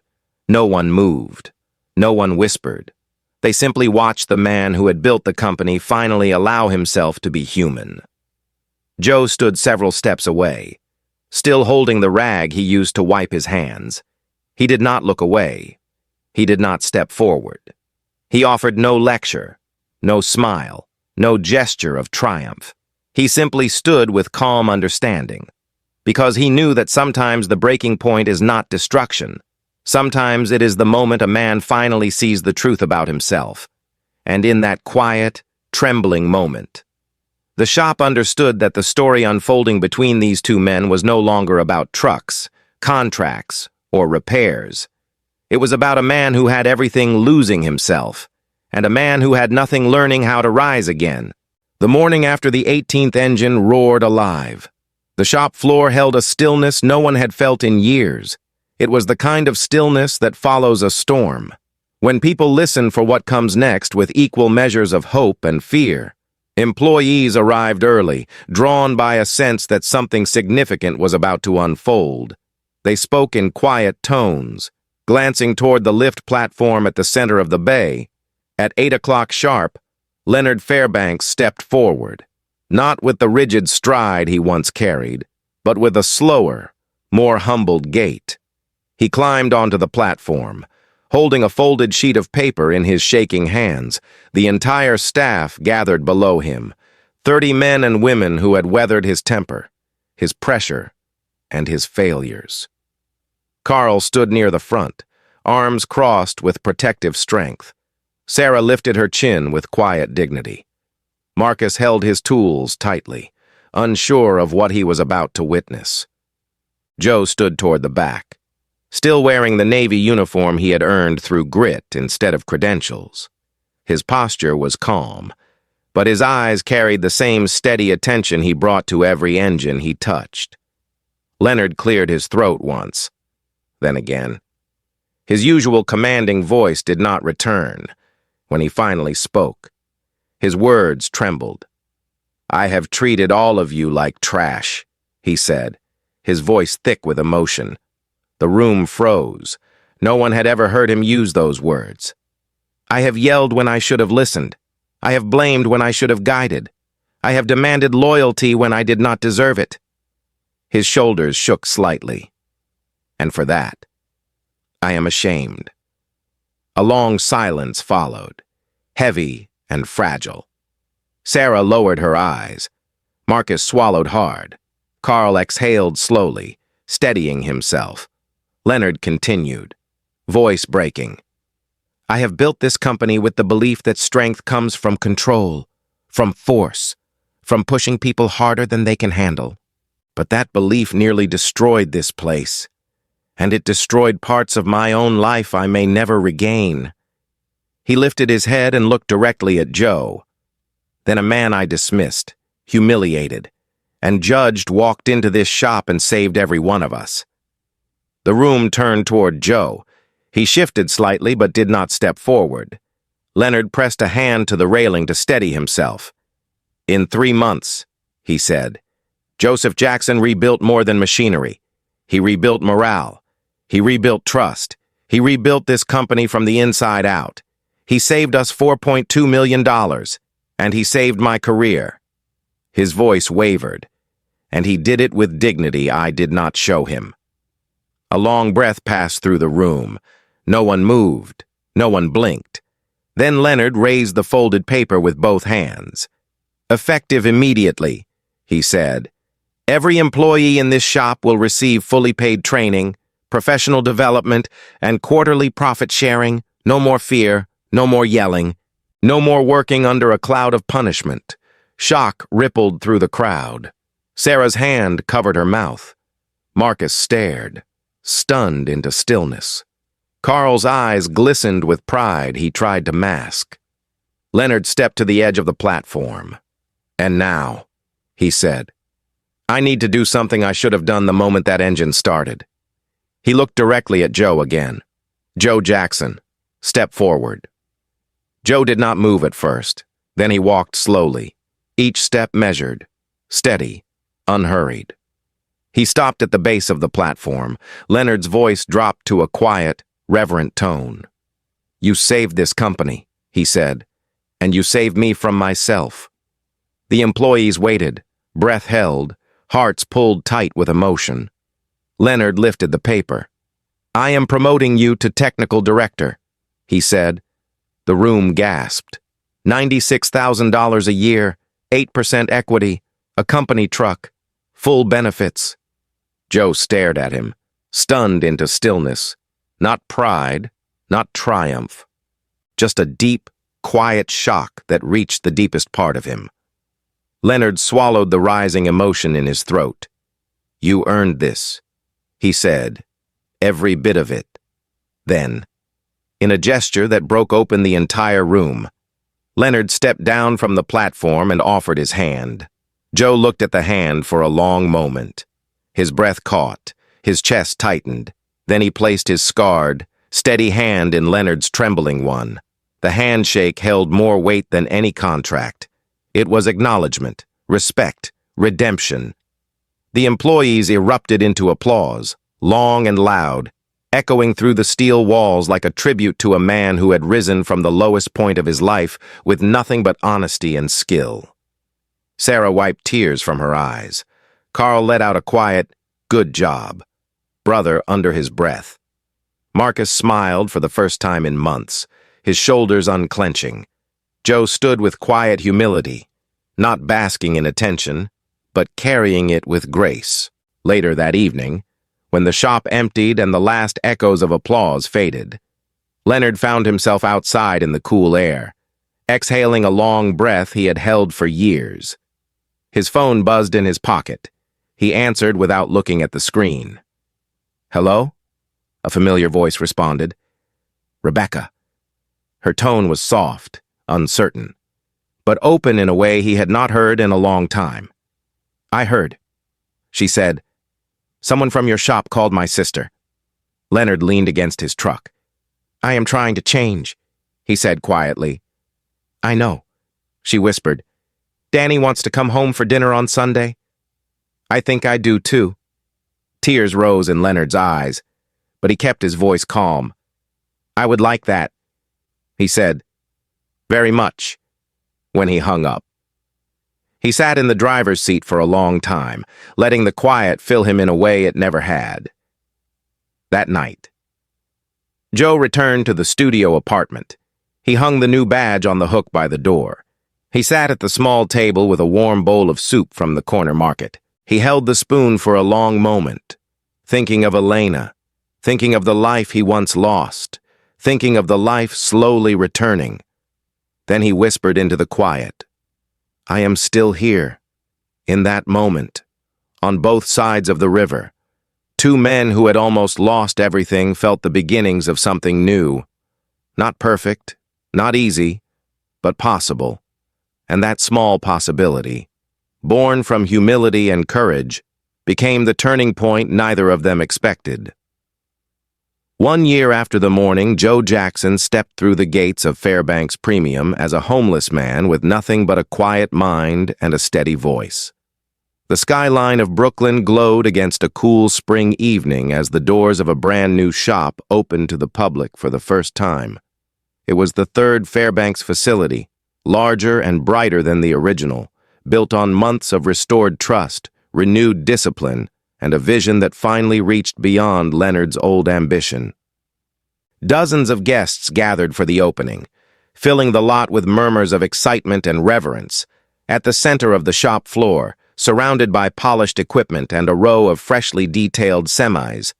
No one moved. No one whispered. They simply watched the man who had built the company finally allow himself to be human. Joe stood several steps away, still holding the rag he used to wipe his hands. He did not look away. He did not step forward. He offered no lecture, no smile, no gesture of triumph. He simply stood with calm understanding, because he knew that sometimes the breaking point is not destruction. Sometimes it is the moment a man finally sees the truth about himself. And in that quiet, trembling moment, the shop understood that the story unfolding between these two men was no longer about trucks, contracts, or repairs. It was about a man who had everything losing himself, and a man who had nothing learning how to rise again. The morning after the 18th engine roared alive, the shop floor held a stillness no one had felt in years. It was the kind of stillness that follows a storm, when people listen for what comes next with equal measures of hope and fear. Employees arrived early, drawn by a sense that something significant was about to unfold. They spoke in quiet tones, glancing toward the lift platform at the center of the bay. At 8 o'clock sharp, Leonard Fairbanks stepped forward, not with the rigid stride he once carried, but with a slower, more humbled gait. He climbed onto the platform, holding a folded sheet of paper in his shaking hands. The entire staff gathered below him, 30 men and women who had weathered his temper, his pressure, and his failures. Carl stood near the front, arms crossed with protective strength. Sarah lifted her chin with quiet dignity. Marcus held his tools tightly, unsure of what he was about to witness. Joe stood toward the back, still wearing the Navy uniform he had earned through grit instead of credentials. His posture was calm, but his eyes carried the same steady attention he brought to every engine he touched. Leonard cleared his throat once, then again. His usual commanding voice did not return when he finally spoke. His words trembled. "I have treated all of you like trash," he said, his voice thick with emotion. The room froze. No one had ever heard him use those words. "I have yelled when I should have listened. I have blamed when I should have guided. I have demanded loyalty when I did not deserve it." His shoulders shook slightly. "And for that, I am ashamed." A long silence followed, heavy and fragile. Sarah lowered her eyes. Marcus swallowed hard. Carl exhaled slowly, steadying himself. Leonard continued, voice breaking. "I have built this company with the belief that strength comes from control, from force, from pushing people harder than they can handle. But that belief nearly destroyed this place, and it destroyed parts of my own life I may never regain." He lifted his head and looked directly at Joe. Then a man I dismissed, humiliated, and judged walked into this shop and saved every one of us. The room turned toward Joe. He shifted slightly but did not step forward. Leonard pressed a hand to the railing to steady himself. "In 3 months," he said, "Joseph Jackson rebuilt more than machinery. He rebuilt morale. He rebuilt trust. He rebuilt this company from the inside out. He saved us $4.2 million, and he saved my career." His voice wavered, and he did it with dignity I did not show him. A long breath passed through the room. No one moved. No one blinked. Then Leonard raised the folded paper with both hands. "Effective immediately," he said. "Every employee in this shop will receive fully paid training, professional development, and quarterly profit sharing. No more fear, no more yelling, no more working under a cloud of punishment." Shock rippled through the crowd. Sarah's hand covered her mouth. Marcus stared, stunned into stillness. Carl's eyes glistened with pride he tried to mask. Leonard stepped to the edge of the platform. "And now," he said, "I need to do something I should have done the moment that engine started." He looked directly at Joe again. "Joe Jackson, step forward." Joe did not move at first. Then he walked slowly, each step measured, steady, unhurried. He stopped at the base of the platform. Leonard's voice dropped to a quiet, reverent tone. "You saved this company," he said, "and you saved me from myself." The employees waited, breath held, hearts pulled tight with emotion. Leonard lifted the paper. "I am promoting you to technical director," he said. The room gasped. $96,000 a year, 8% equity, a company truck, full benefits. Joe stared at him, stunned into stillness. Not pride, not triumph. Just a deep, quiet shock that reached the deepest part of him. Leonard swallowed the rising emotion in his throat. "You earned this," he said, "every bit of it." Then, in a gesture that broke open the entire room, Leonard stepped down from the platform and offered his hand. Joe looked at the hand for a long moment. His breath caught, his chest tightened. Then he placed his scarred, steady hand in Leonard's trembling one. The handshake held more weight than any contract. It was acknowledgement, respect, redemption. The employees erupted into applause, long and loud, echoing through the steel walls like a tribute to a man who had risen from the lowest point of his life with nothing but honesty and skill. Sarah wiped tears from her eyes. Carl let out a quiet, "Good job," brother under his breath. Marcus smiled for the first time in months, his shoulders unclenching. Joe stood with quiet humility, not basking in attention, but carrying it with grace. Later that evening, when the shop emptied and the last echoes of applause faded, Leonard found himself outside in the cool air, exhaling a long breath he had held for years. His phone buzzed in his pocket. He answered without looking at the screen. "Hello?" A familiar voice responded. "Rebecca." Her tone was soft, uncertain, but open in a way he had not heard in a long time. "I heard," she said. Someone from your shop called my sister. Leonard leaned against his truck. I am trying to change, he said quietly. I know, she whispered. Danny wants to come home for dinner on Sunday. I think I do too. Tears rose in Leonard's eyes, but he kept his voice calm. I would like that, he said. Very much, when he hung up. He sat in the driver's seat for a long time, letting the quiet fill him in a way it never had. That night, Joe returned to the studio apartment. He hung the new badge on the hook by the door. He sat at the small table with a warm bowl of soup from the corner market. He held the spoon for a long moment, thinking of Elena, thinking of the life he once lost, thinking of the life slowly returning. Then he whispered into the quiet, I am still here, in that moment, on both sides of the river. Two men who had almost lost everything felt the beginnings of something new. Not perfect, not easy, but possible. And that small possibility, born from humility and courage, became the turning point neither of them expected. 1 year after the morning, Joe Jackson stepped through the gates of Fairbanks Premium as a homeless man with nothing but a quiet mind and a steady voice. The skyline of Brooklyn glowed against a cool spring evening as the doors of a brand new shop opened to the public for the first time. It was the third Fairbanks facility, larger and brighter than the original, built on months of restored trust, renewed discipline, and a vision that finally reached beyond Leonard's old ambition. Dozens of guests gathered for the opening, filling the lot with murmurs of excitement and reverence. At the center of the shop floor, surrounded by polished equipment and a row of freshly detailed semis,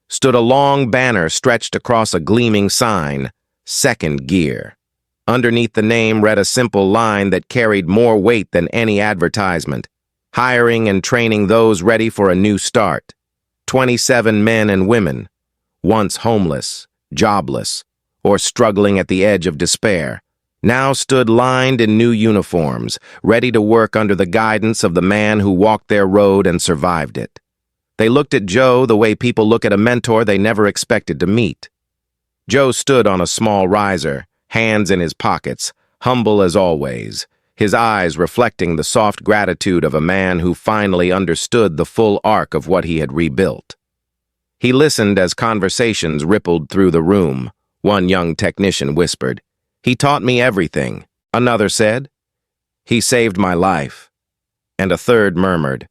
stood a long banner stretched across a gleaming sign, Second Gear. Underneath the name read a simple line that carried more weight than any advertisement. Hiring and training those ready for a new start. 27 men and women, once homeless, jobless, or struggling at the edge of despair, now stood lined in new uniforms, ready to work under the guidance of the man who walked their road and survived it. They looked at Joe the way people look at a mentor they never expected to meet. Joe stood on a small riser, hands in his pockets, humble as always, his eyes reflecting the soft gratitude of a man who finally understood the full arc of what he had rebuilt. He listened as conversations rippled through the room. One young technician whispered, "He taught me everything." Another said, "He saved my life." And a third murmured,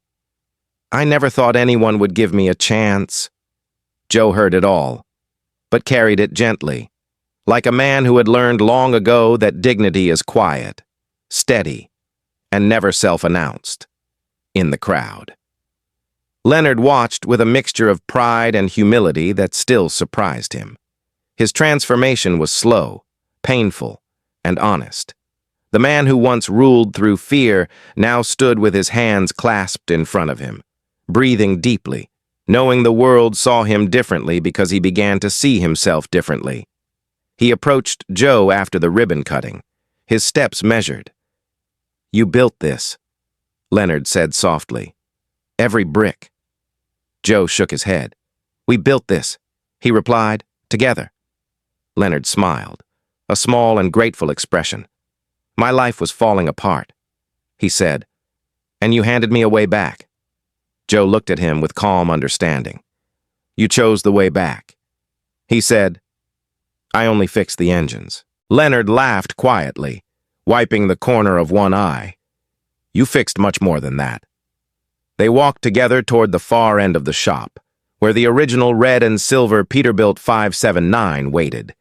"I never thought anyone would give me a chance." Joe heard it all, but carried it gently, like a man who had learned long ago that dignity is quiet, steady, and never self-announced, in the crowd. Leonard watched with a mixture of pride and humility that still surprised him. His transformation was slow, painful, and honest. The man who once ruled through fear now stood with his hands clasped in front of him, breathing deeply, knowing the world saw him differently because he began to see himself differently. He approached Joe after the ribbon cutting, his steps measured. "You built this," Leonard said softly. "Every brick." Joe shook his head. "We built this," he replied, "together." Leonard smiled, a small and grateful expression. "My life was falling apart," he said, "and you handed me a way back." Joe looked at him with calm understanding. "You chose the way back." He said, "I only fixed the engines." Leonard laughed quietly, wiping the corner of one eye. "You fixed much more than that." They walked together toward the far end of the shop, where the original red and silver Peterbilt 579 waited.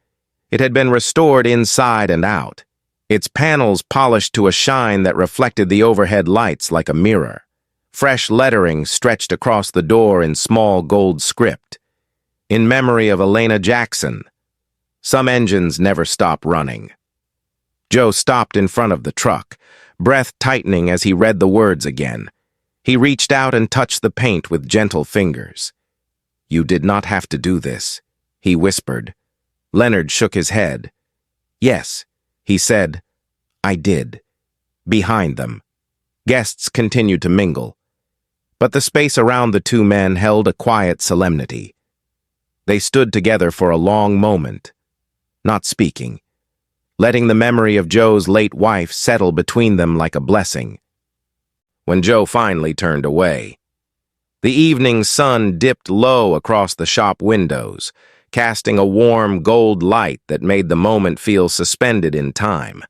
It had been restored inside and out, its panels polished to a shine that reflected the overhead lights like a mirror. Fresh lettering stretched across the door in small gold script. "In memory of Elena Jackson. Some engines never stop running." Joe stopped in front of the truck, breath tightening as he read the words again. He reached out and touched the paint with gentle fingers. "You did not have to do this," he whispered. Leonard shook his head. "Yes," he said, "I did." Behind them, guests continued to mingle. But the space around the two men held a quiet solemnity. They stood together for a long moment, not speaking, letting the memory of Joe's late wife settle between them like a blessing. When Joe finally turned away, the evening sun dipped low across the shop windows, casting a warm gold light that made the moment feel suspended in time.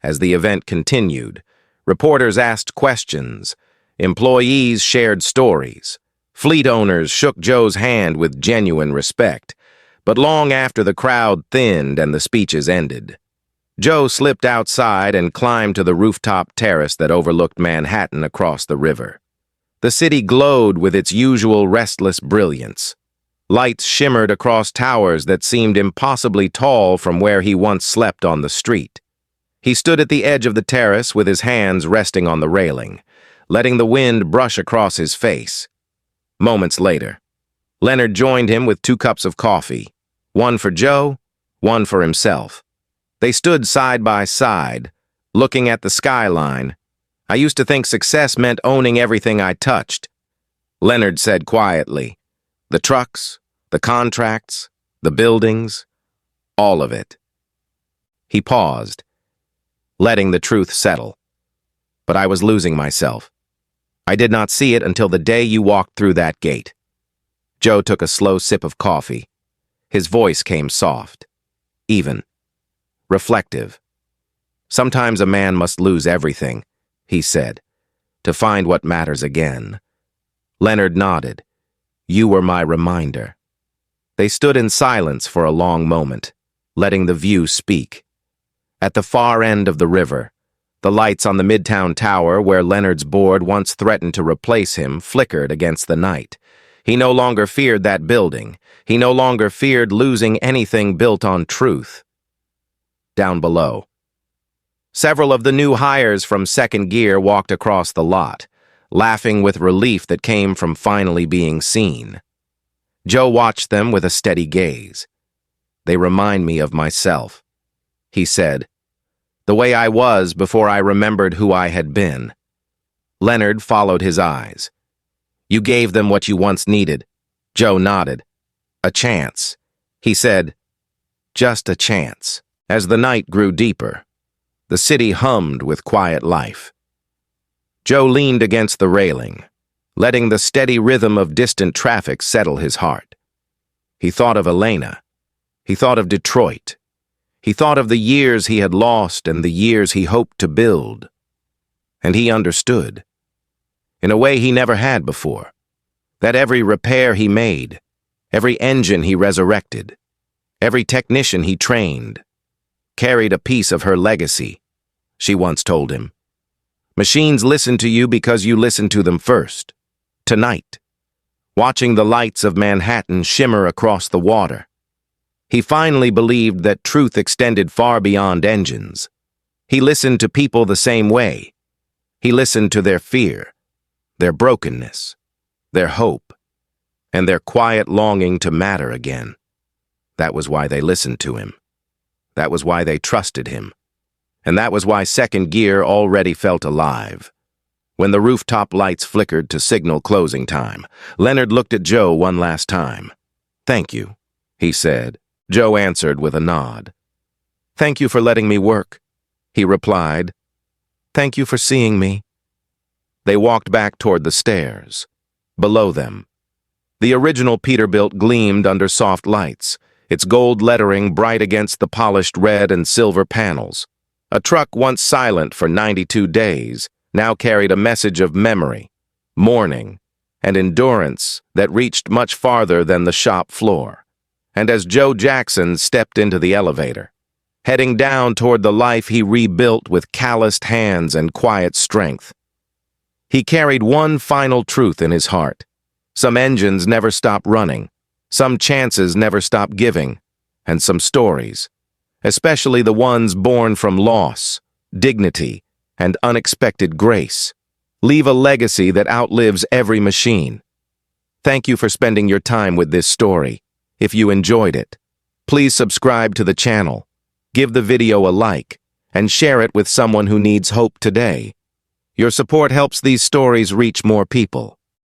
As the event continued, reporters asked questions, employees shared stories, fleet owners shook Joe's hand with genuine respect. But long after the crowd thinned and the speeches ended, Joe slipped outside and climbed to the rooftop terrace that overlooked Manhattan across the river. The city glowed with its usual restless brilliance. Lights shimmered across towers that seemed impossibly tall from where he once slept on the street. He stood at the edge of the terrace with his hands resting on the railing, letting the wind brush across his face. Moments later, Leonard joined him with 2 cups of coffee, one for Joe, one for himself. They stood side by side, looking at the skyline. "I used to think success meant owning everything I touched," Leonard said quietly. "The trucks, the contracts, the buildings, all of it." He paused, letting the truth settle. "But I was losing myself. I did not see it until the day you walked through that gate." Joe took a slow sip of coffee. His voice came soft, even, reflective. "Sometimes a man must lose everything," he said, "to find what matters again." Leonard nodded. "You were my reminder." They stood in silence for a long moment, letting the view speak. At the far end of the river, the lights on the Midtown Tower, where Leonard's board once threatened to replace him, flickered against the night. He no longer feared that building. He no longer feared losing anything built on truth. Down below, several of the new hires from Second Gear walked across the lot, laughing with relief that came from finally being seen. Joe watched them with a steady gaze. "They remind me of myself," he said, "the way I was before I remembered who I had been." Leonard followed his eyes. "You gave them what you once needed." Joe nodded. "A chance," he said. "Just a chance." As the night grew deeper, the city hummed with quiet life. Joe leaned against the railing, letting the steady rhythm of distant traffic settle his heart. He thought of Elena. He thought of Detroit. He thought of the years he had lost and the years he hoped to build. And he understood, in a way he never had before, that every repair he made, every engine he resurrected, every technician he trained, carried a piece of her legacy. She once told him, "Machines listen to you because you listen to them first." Tonight, watching the lights of Manhattan shimmer across the water, he finally believed that truth extended far beyond engines. He listened to people the same way. He listened to their fear, their brokenness, their hope, and their quiet longing to matter again. That was why they listened to him. That was why they trusted him. And that was why Second Gear already felt alive. When the rooftop lights flickered to signal closing time, Leonard looked at Joe one last time. "Thank you," he said. Joe answered with a nod. "Thank you for letting me work," he replied. "Thank you for seeing me." They walked back toward the stairs. Below them, the original Peterbilt gleamed under soft lights, its gold lettering bright against the polished red and silver panels. A truck once silent for 92 days now carried a message of memory, mourning, and endurance that reached much farther than the shop floor. And as Joe Jackson stepped into the elevator, heading down toward the life he rebuilt with calloused hands and quiet strength, he carried one final truth in his heart. Some engines never stop running. Some chances never stop giving, and some stories, especially the ones born from loss, dignity, and unexpected grace, leave a legacy that outlives every machine. Thank you for spending your time with this story. If you enjoyed it, please subscribe to the channel, give the video a like, and share it with someone who needs hope today. Your support helps these stories reach more people.